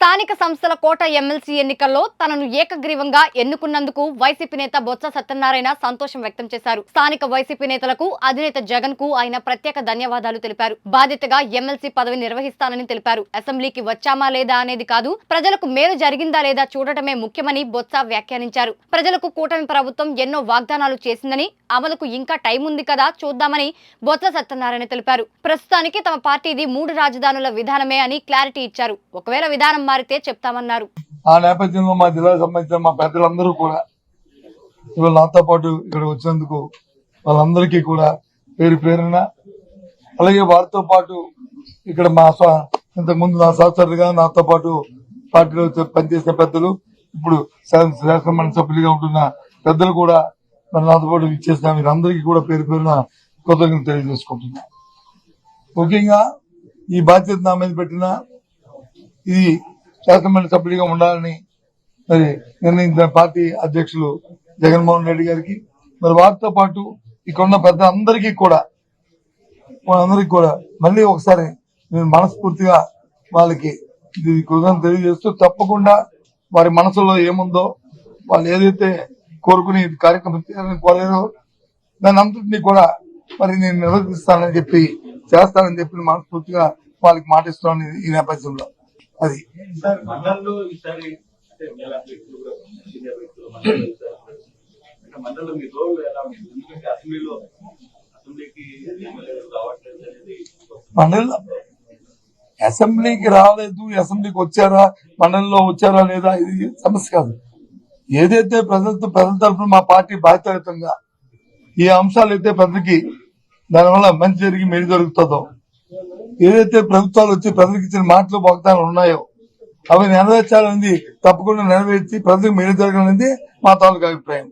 స్థానిక సంస్థల కోట ఎమ్మెల్సీ ఎన్నికల్లో తనను ఏకగ్రీవంగా ఎన్నుకున్నందుకు వైసీపీ నేత బొత్స సత్యనారాయణ సంతోషం వ్యక్తం చేశారు. స్థానిక వైసీపీ నేతలకు అధినేత జగన్ కు ఆయన ప్రత్యేక ధన్యవాదాలు తెలిపారు. బాధ్యతగా ఎమ్మెల్సీ పదవి నిర్వహిస్తానని తెలిపారు. అసెంబ్లీకి వచ్చామా లేదా అనేది కాదు, ప్రజలకు మేలు జరిగిందా లేదా చూడటమే ముఖ్యమని బొత్స వ్యాఖ్యానించారు. ప్రజలకు కూటమి ప్రభుత్వం ఎన్నో వాగ్దానాలు చేసిందని, అమలుకు ఇంకా టైం ఉంది కదా చూద్దామని బొత్స సత్యనారాయణ తెలిపారు. ప్రస్తుతానికి తమ పార్టీది 3 రాజధానుల విధానమే అని క్లారిటీ ఇచ్చారు. ఒకవేళ విధానం మారితే చెప్తామన్నారు. ఆ నేపథ్యంలో మా జిల్లాకు సంబంధించిన మా పెద్దలందరూ కూడా ఇవాళ నాతో పాటు ఇక్కడ వచ్చినందుకు వాళ్ళందరికీ కూడా పేరు పేరున, అలాగే వారితో పాటు ఇక్కడ మా ఇంతకుముందు నా సహచరులుగా నాతో పాటు పార్టీలో పనిచేసిన పెద్దలు, ఇప్పుడు శాసనమండలి సభ్యులుగా ఉంటున్న పెద్దలు కూడా మరి నాతో పాటు ఇచ్చేసిన వీరందరికీ కూడా పేరు పేరున కృతజ్ఞతలు తెలియజేసుకుంటున్నా. ముఖ్యంగా ఈ బాధ్యత నా మీద పెట్టిన ఇది శాసనమండలి సభ్యుడిగా ఉండాలని మరి నిర్ణయించిన పార్టీ అధ్యక్షులు జగన్మోహన్ రెడ్డి గారికి, మరి వారితో పాటు ఇక్కడ ఉన్న పెద్ద అందరికీ కూడా మళ్ళీ ఒకసారి నేను మనస్ఫూర్తిగా వాళ్ళకి కృతజ్ఞతలు తెలియజేస్తూ, తప్పకుండా వారి మనసులో ఏముందో వాళ్ళు ఏదైతే కోరుకుని కార్యక్రమం చేయాలని కోరారో దాని అంతటినీ కూడా మరి నేను నిర్వర్తిస్తానని చెప్పి చేస్తానని చెప్పి మనస్ఫూర్తిగా వాళ్ళకి మాటిస్తున్నాను. ఈ నేపథ్యంలో అది మండలిలో అసెంబ్లీకి రాలేదు, అసెంబ్లీకి వచ్చారా, మండలిలో వచ్చారా లేదా ఇది సమస్య కాదు. ఏదైతే ప్రజల తరఫున మా పార్టీ బాధ్యతంగా ఈ అంశాలు అయితే ప్రజలకి దానివల్ల మంచి జరిగి మేలు జరుగుతుందో, ఏదైతే ప్రభుత్వాలు వచ్చి ప్రజలకు ఇచ్చిన మాటలు వాగ్దానాలు ఉన్నాయో అవి నెరవేర్చాలనేది తప్పకుండా నెరవేర్చి ప్రజలకు మేలు జరగాలనేది మా తాలూకు అభిప్రాయం.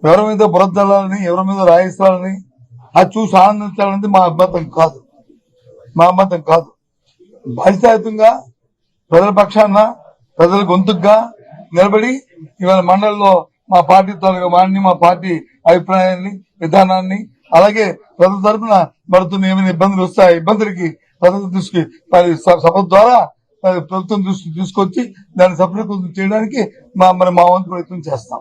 ఎవరి మీద బురదల్లాలని, ఎవరి మీద రాయిస్తాలని, అది చూసి ఆనందించాలనేది మా అభ్యంతరం కాదు. బాధ్యతాయుతంగా ప్రజల పక్షాన ప్రజల గొంతుగా నిలబడి ఇవాళ మండలిలో మా పార్టీ తాలూకా వాడిని, మా పార్టీ అభిప్రాయాన్ని, విధానాన్ని, అలాగే ప్రజల తరఫున పడుతున్న ఏమైనా ఇబ్బందులు వస్తాయి, ఇబ్బందులకి ప్రజల దృష్టికి సభ ద్వారా ప్రభుత్వం దృష్టికి తీసుకొచ్చి దాన్ని సఫలీకృతం చేయడానికి మా వంతు ప్రయత్నం చేస్తాం.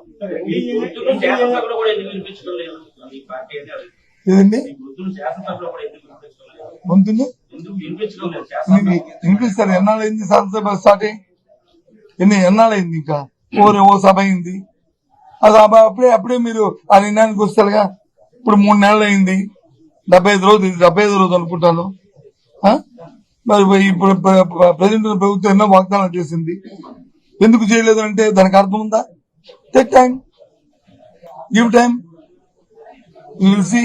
ఇదండి ముందు వినిపిస్తారు. ఎన్నాళ్ళైంది శాసనసభ స్టార్ట్ అయ్యి? ఎన్నాళ్ళైంది? ఇంకా ఓ సభ అయింది. అది అప్పుడే మీరు ఆ నిర్ణయానికి వస్తారుగా. ఇప్పుడు 3 నెలలు అయింది, 75 రోజు అనుకుంటాను. మరి ఇప్పుడు ప్రజెంట్ ప్రభుత్వం ఎన్నో వాగ్దానాలు చేసింది. ఎందుకు చేయలేదు అంటే దానికి అర్థం ఉందా? Take time, give time, you will see.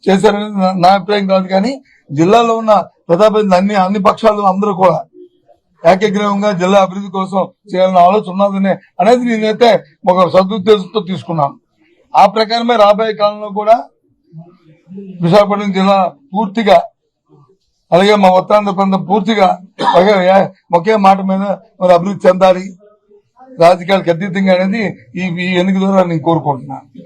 చేశారనేది నా అభిప్రాయం కాదు, కానీ జిల్లాలో ఉన్న ప్రజాప్రతినిధులు అన్ని పక్షాలు అందరూ కూడా ఏకగ్రీవంగా జిల్లా అభివృద్ధి కోసం చేయాలన్న ఆలోచన ఉన్నదని అనేది నేనైతే ఒక సదుద్దేశంతో తీసుకున్నాను. ఆ ప్రకారమే రాబోయే కాలంలో కూడా విశాఖపట్నం జిల్లా పూర్తిగా, అలాగే మా ఉత్తరాంధ్ర ప్రాంతం పూర్తిగా ఒకే మాట మీద మరి అభివృద్ధి చెందాలి, రాజకీయాలకు అతీతంగా అనేది ఈ ఎన్నిక ద్వారా నేను కోరుకుంటున్నాను.